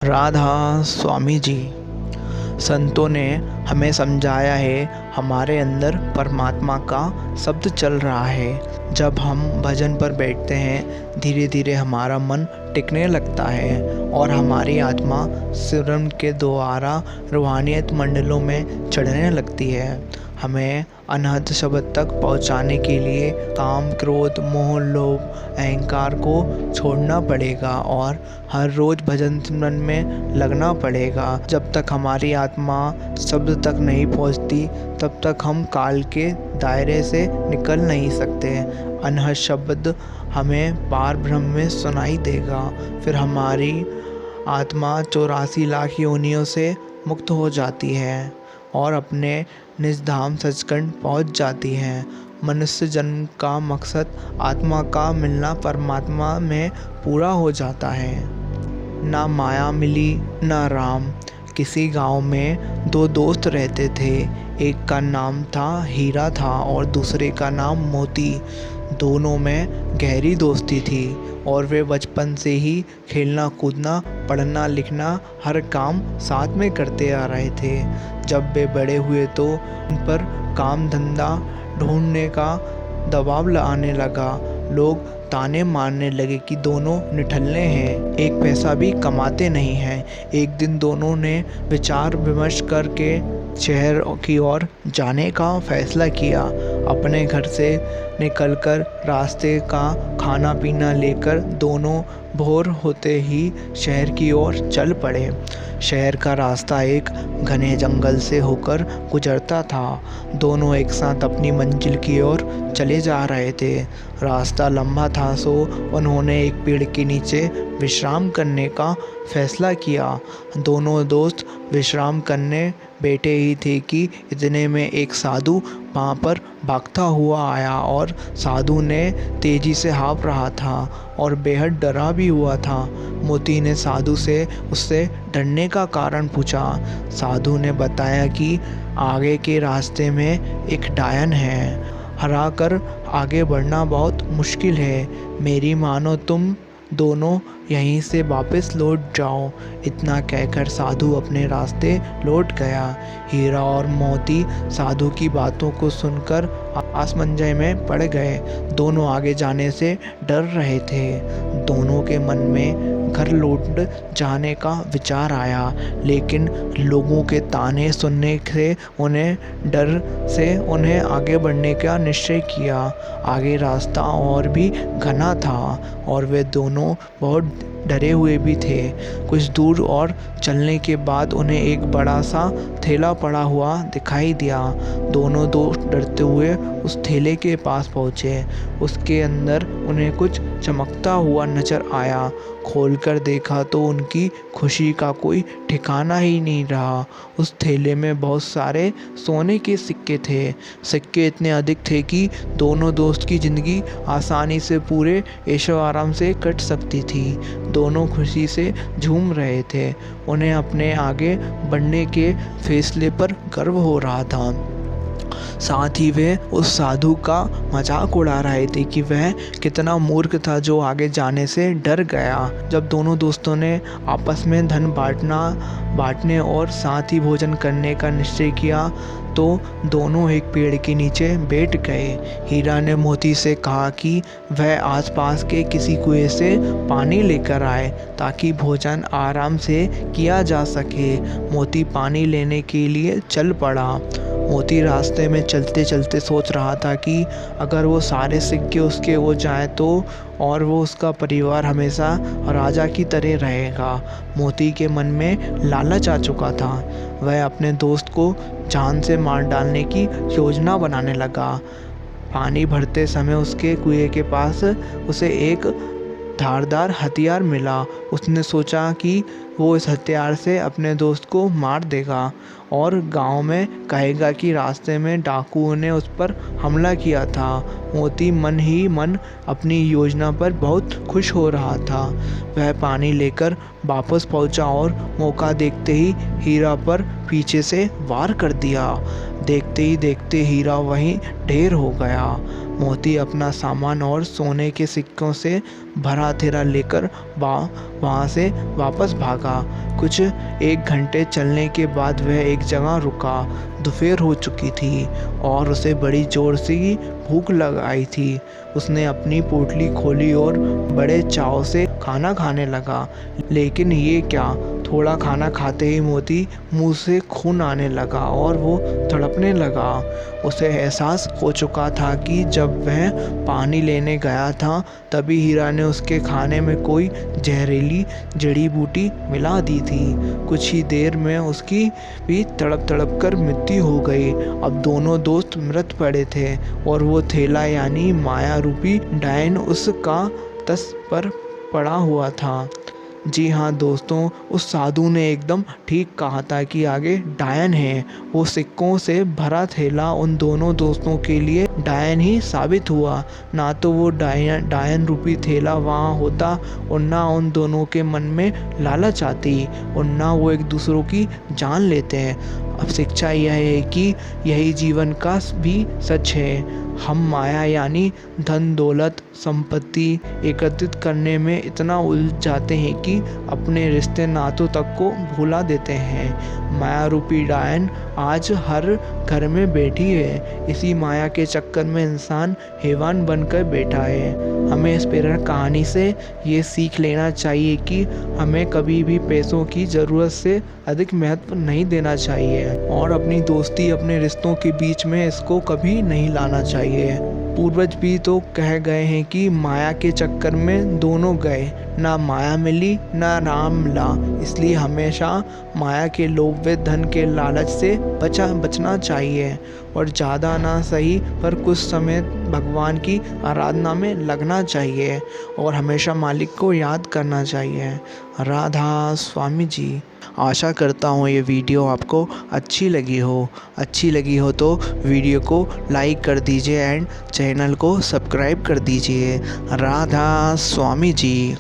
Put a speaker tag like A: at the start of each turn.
A: राधा स्वामी जी संतों ने हमें समझाया है, हमारे अंदर परमात्मा का शब्द चल रहा है। जब हम भजन पर बैठते हैं, धीरे धीरे हमारा मन टिकने लगता है और हमारी आत्मा सिमरन के द्वारा रूहानियत मंडलों में चढ़ने लगती है। हमें अनहद शब्द तक पहुंचाने के लिए काम, क्रोध, मोह, लोभ, अहंकार को छोड़ना पड़ेगा और हर रोज़ भजन सिमरन में लगना पड़ेगा। जब तक हमारी आत्मा शब्द तक नहीं पहुंचती, तब तक हम काल के दायरे से निकल नहीं सकते। अनहद शब्द हमें पार ब्रह्म में सुनाई देगा, फिर हमारी आत्मा 84 लाख योनियों से मुक्त हो जाती है और अपने निज धाम सचखंड पहुंच जाती है। मनुष्य जन्म का मकसद आत्मा का मिलना परमात्मा में पूरा हो जाता है। ना माया मिली ना राम। किसी गांव में दो दोस्त रहते थे। एक का नाम था हीरा था और दूसरे का नाम मोती। दोनों में गहरी दोस्ती थी और वे बचपन से ही खेलना कूदना, पढ़ना लिखना, हर काम साथ में करते आ रहे थे। जब वे बड़े हुए तो उन पर काम धंधा ढूंढने का दबाव आने लगा। लोग ताने मारने लगे कि दोनों निठल्ले हैं, एक पैसा भी कमाते नहीं हैं। एक दिन दोनों ने विचार विमर्श करके शहर की ओर जाने का फैसला किया। अपने घर से निकलकर रास्ते का खाना पीना लेकर दोनों भोर होते ही शहर की ओर चल पड़े। शहर का रास्ता एक घने जंगल से होकर गुजरता था। दोनों एक साथ अपनी मंजिल की ओर चले जा रहे थे। रास्ता लंबा था, सो उन्होंने एक पेड़ के नीचे विश्राम करने का फैसला किया। दोनों दोस्त विश्राम करने बैठे ही थे कि इतने में एक साधु वहाँ पर भागता हुआ आया और साधु ने तेजी से हाँफ रहा था और बेहद डरा भी हुआ था। मोती ने साधु से उससे डरने का कारण पूछा। साधु ने बताया कि आगे के रास्ते में एक डायन है, हरा कर आगे बढ़ना बहुत मुश्किल है। मेरी मानो तुम दोनों यहीं से वापस लौट जाओ। इतना कहकर साधु अपने रास्ते लौट गया। हीरा और मोती साधु की बातों को सुनकर असमंजस में पड़ गए। दोनों आगे जाने से डर रहे थे। दोनों के मन में घर लौट जाने का विचार आया, लेकिन लोगों के ताने सुनने से उन्हें आगे बढ़ने का निश्चय किया। आगे रास्ता और भी घना था और वे दोनों बहुत डरे हुए भी थे। कुछ दूर और चलने के बाद उन्हें एक बड़ा सा थैला पड़ा हुआ दिखाई दिया। दोनों दोस्त डरते हुए उस थैले के पास पहुँचे। उसके अंदर उन्हें कुछ चमकता हुआ नजर आया। खोलकर देखा तो उनकी खुशी का कोई ठिकाना ही नहीं रहा। उस थैले में बहुत सारे सोने के सिक्के थे। सिक्के इतने अधिक थे कि दोनों दोस्त की ज़िंदगी आसानी से पूरे ऐशो आराम से कट सकती थी। दोनों खुशी से झूम रहे थे। उन्हें अपने आगे बढ़ने के फैसले पर गर्व हो रहा था। साथ ही वे उस साधु का मजाक उड़ा रहे थे कि वह कितना मूर्ख था जो आगे जाने से डर गया। जब दोनों दोस्तों ने आपस में धन बांटने और साथ ही भोजन करने का निश्चय किया तो दोनों एक पेड़ के नीचे बैठ गए। हीरा ने मोती से कहा कि वह आसपास के किसी कुएं से पानी लेकर आए ताकि भोजन आराम से किया जा सके। मोती पानी लेने के लिए चल पड़ा। मोती रास्ते में चलते चलते सोच रहा था कि अगर वो सारे सिक्के उसके हो जाए तो और वो उसका परिवार हमेशा राजा की तरह रहेगा। मोती के मन में लालच आ चुका था। वह अपने दोस्त को जान से मार डालने की योजना बनाने लगा। पानी भरते समय उसके कुएं के पास उसे एक धारदार हथियार मिला। उसने सोचा कि वो इस हथियार से अपने दोस्त को मार देगा और गांव में कहेगा कि रास्ते में डाकुओं ने उस पर हमला किया था। मोती मन ही मन अपनी योजना पर बहुत खुश हो रहा था। वह पानी लेकर वापस पहुंचा और मौका देखते ही हीरा पर पीछे से वार कर दिया। देखते ही देखते हीरा वहीं ढेर हो गया। मोती अपना सामान और सोने के सिक्कों से भरा थैला लेकर वहाँ से वापस भागा। कुछ 1 घंटे चलने के बाद वह एक जगह रुका। दोपहर हो चुकी थी और उसे बड़ी जोर से भूख लग आई थी। उसने अपनी पोटली खोली और बड़े चाव से खाना खाने लगा। लेकिन ये क्या, थोड़ा खाना खाते ही मोती मुंह से खून आने लगा और वो तड़पने लगा। उसे एहसास हो चुका था कि जब वह पानी लेने गया था तभी हीरा ने उसके खाने में कोई जहरीली जड़ी बूटी मिला दी थी। कुछ ही देर में उसकी भी तड़प तड़प कर मृत्यु हो गई। अब दोनों दोस्त मृत पड़े थे और वो थैला यानी माया रूपी डायन उसका तस पर पड़ा हुआ था। जी हाँ दोस्तों, उस साधु ने एकदम ठीक कहा था कि आगे डायन है। वो सिक्कों से भरा थैला उन दोनों दोस्तों के लिए डायन ही साबित हुआ। ना तो वो डायन रूपी थैला वहाँ होता और ना उन दोनों के मन में लालच आती और ना वो एक दूसरों की जान लेते हैं। अब शिक्षा यह है कि यही जीवन का भी सच है। हम माया यानी धन दौलत संपत्ति एकत्रित करने में इतना उलझ जाते हैं कि अपने रिश्ते नातों तक को भुला देते हैं। माया रूपी डायन आज हर घर में बैठी है। इसी माया के चक्कर में इंसान हैवान बनकर बैठा है। हमें इस प्रेरक कहानी से ये सीख लेना चाहिए कि हमें कभी भी पैसों की ज़रूरत से अधिक महत्व नहीं देना चाहिए और अपनी दोस्ती अपने रिश्तों के बीच में इसको कभी नहीं लाना चाहिए। पूर्वज भी तो कह गए हैं कि माया के चक्कर में दोनों गए, ना माया मिली ना राम मिला। इसलिए हमेशा माया के लोभ व धन के लालच से बचना चाहिए और ज़्यादा ना सही पर कुछ समय भगवान की आराधना में लगना चाहिए और हमेशा मालिक को याद करना चाहिए। राधा स्वामी जी। आशा करता हूँ ये वीडियो आपको अच्छी लगी हो तो वीडियो को लाइक कर दीजिए एंड चैनल को सब्सक्राइब कर दीजिए। राधा स्वामी जी।